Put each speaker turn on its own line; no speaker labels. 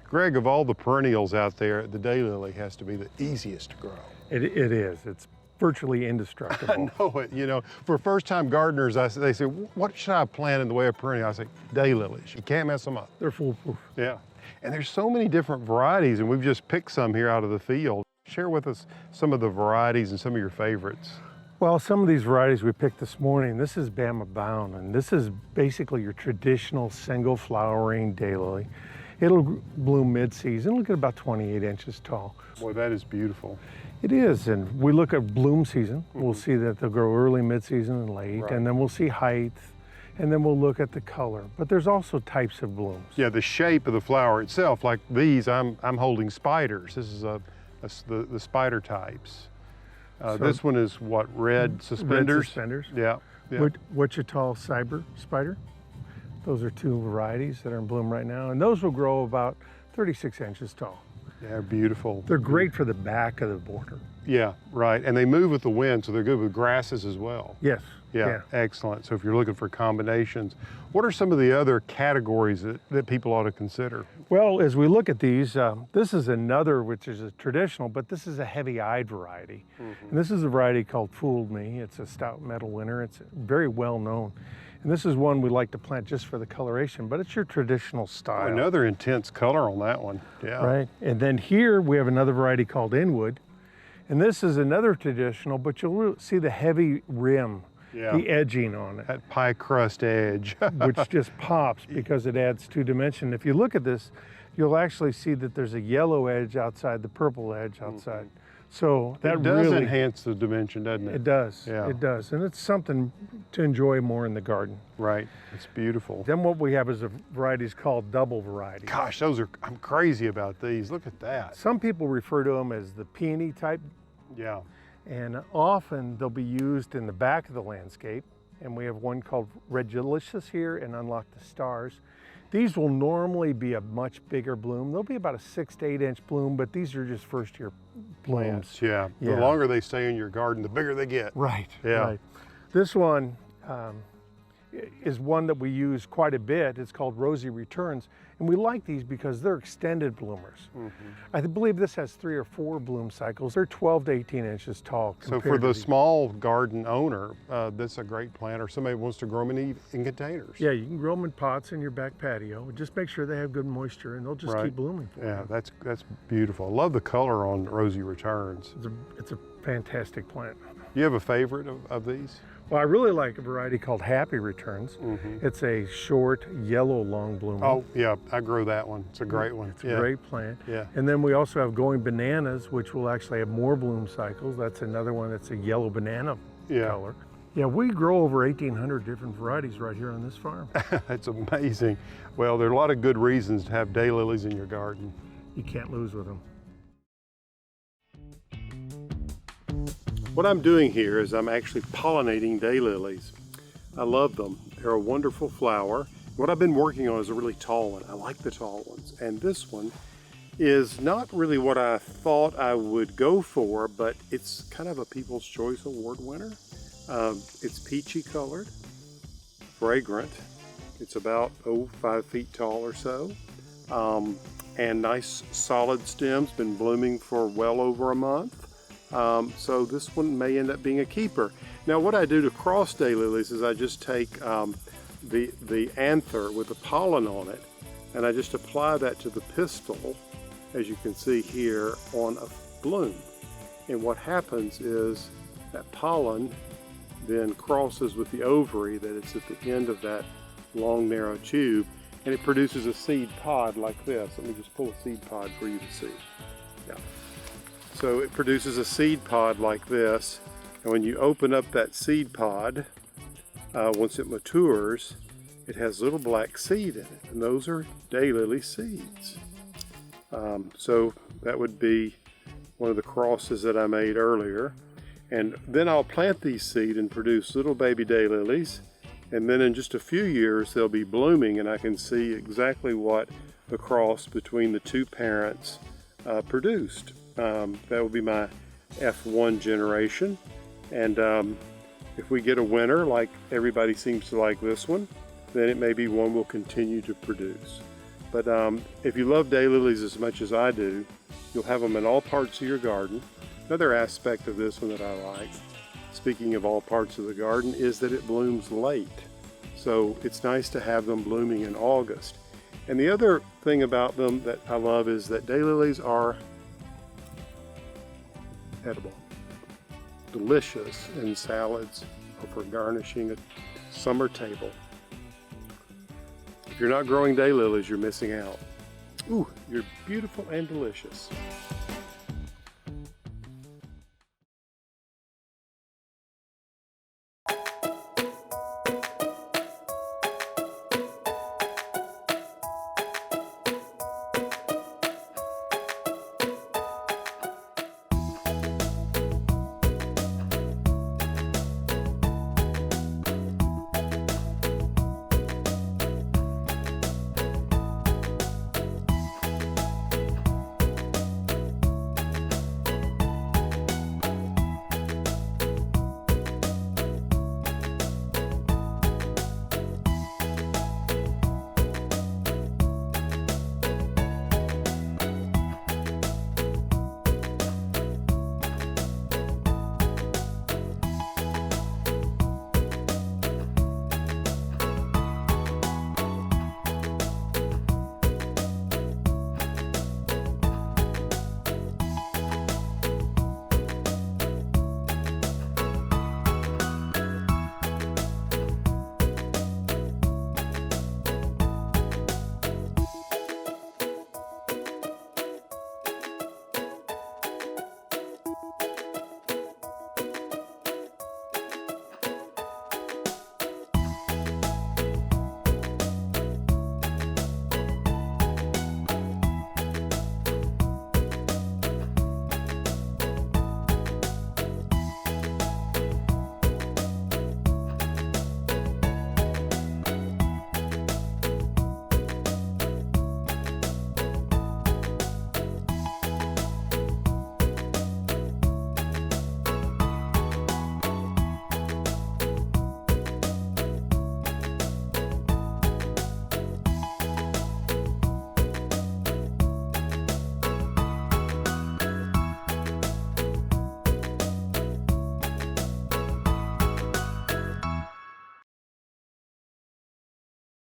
Greg, of all the perennials out there, the daylily has to be the easiest to grow.
It is. It's virtually indestructible.
I know it. You know, for first-time gardeners, they say, what should I plant in the way of perennial? I say, daylilies. You can't mess them up.
They're foolproof.
Yeah. And there's so many different varieties, and we've just picked some here out of the field. Share with us some of the varieties and some of your favorites.
Well, some of these varieties we picked this morning, this is Bama Bound, and this is basically your traditional single flowering daylily. It'll bloom mid-season. It'll get about 28 inches tall.
Boy, that is beautiful.
It is, and we look at bloom season. We'll see that they'll grow early, mid-season, and late,
Right.
and then we'll see height, and then we'll look at the color. But there's also types of blooms.
Yeah, the shape of the flower itself, like these, I'm holding spiders. This is the spider types. This one is what, red suspenders?
Red suspenders.
Yeah. Yeah.
Wichita cyber spider. Those are two varieties that are in bloom right now, and those will grow about 36 inches tall.
They're beautiful.
They're great for the back of the border.
Yeah, right. And they move with the wind, so they're good with grasses as well.
Yes.
Yeah, excellent. So if you're looking for combinations, what are some of the other categories that people ought to consider?
Well, as we look at these, this is another which is a traditional, but this is a heavy-eyed variety. And this is a variety called Fooled Me. It's a stout metal winter. It's very well known. And this is one we like to plant just for the coloration, but it's your traditional style.
Another intense color on that one. Yeah.
Right. And then here we have another variety called Inwood. And this is another traditional, but you'll see the heavy rim, the edging on it.
That pie crust edge.
Which just pops because it adds two dimension. If you look at this, you'll actually see that there's a yellow edge outside, the purple edge outside. So that
does
really
enhance the dimension, doesn't it?
It does.
Yeah.
It does. And it's something to enjoy more in the garden.
Right. It's beautiful.
Then what we have is a varieties called double varieties.
Gosh, I'm crazy about these. Look at that.
Some people refer to them as the peony type.
Yeah.
And often they'll be used in the back of the landscape. And we have one called Red Delicious here and Unlock the Stars. These will normally be a much bigger bloom. They'll be about a 6 to 8 inch bloom, but these are just first year blooms.
Yeah. The longer they stay in your garden, the bigger they get.
Right.
Yeah.
Right. This one is one that we use quite a bit. It's called Rosy Returns. And we like these because they're extended bloomers. I believe this has 3 or 4 bloom cycles. They're 12 to 18 inches tall.
So for the small garden owner, that's a great plant, or somebody wants to grow them in containers.
Yeah, you can grow them in pots in your back patio. Just make sure they have good moisture and they'll just keep blooming.
Yeah, that's beautiful. I love the color on Rosy Returns.
It's a fantastic plant.
You have a favorite of these?
Well, I really like a variety called Happy Returns. It's a short, yellow, long bloomer.
Oh, yeah, I grow that one. It's a great one.
It's a great plant.
Yeah.
And then we also have Going Bananas, which will actually have more bloom cycles. That's another one that's a yellow banana color. Yeah, we grow over 1,800 different varieties right here on this farm.
That's amazing. Well, there are a lot of good reasons to have daylilies in your garden.
You can't lose with them.
What I'm doing here is I'm actually pollinating daylilies. I love them. They're a wonderful flower. What I've been working on is a really tall one. I like the tall ones. And this one is not really what I thought I would go for, but it's kind of a People's Choice Award winner. It's peachy colored, fragrant. It's about 5 feet tall or so. And nice solid stems, been blooming for well over a month. So this one may end up being a keeper. Now what I do to cross daylilies is I just take the anther with the pollen on it, and I just apply that to the pistil, as you can see here, on a bloom. And what happens is that pollen then crosses with the ovary that it's at the end of that long narrow tube, and it produces a seed pod like this. Let me just pull a seed pod for you to see. Yeah. So it produces a seed pod like this, and when you open up that seed pod, once it matures, it has little black seed in it, and those are daylily seeds. So that would be one of the crosses that I made earlier. And then I'll plant these seed and produce little baby daylilies, and then in just a few years they'll be blooming, and I can see exactly what the cross between the two parents produced. That will be my F1 generation, and if we get a winner like everybody seems to like this one, then it may be one we'll continue to produce. But if you love daylilies as much as I do, you'll have them in all parts of your garden. Another aspect of this one that I like, speaking of all parts of the garden, is that it blooms late. So it's nice to have them blooming in August. And the other thing about them that I love is that daylilies are edible, delicious in salads or for garnishing a summer table. If you're not growing daylilies, you're missing out. Ooh, you're beautiful and delicious.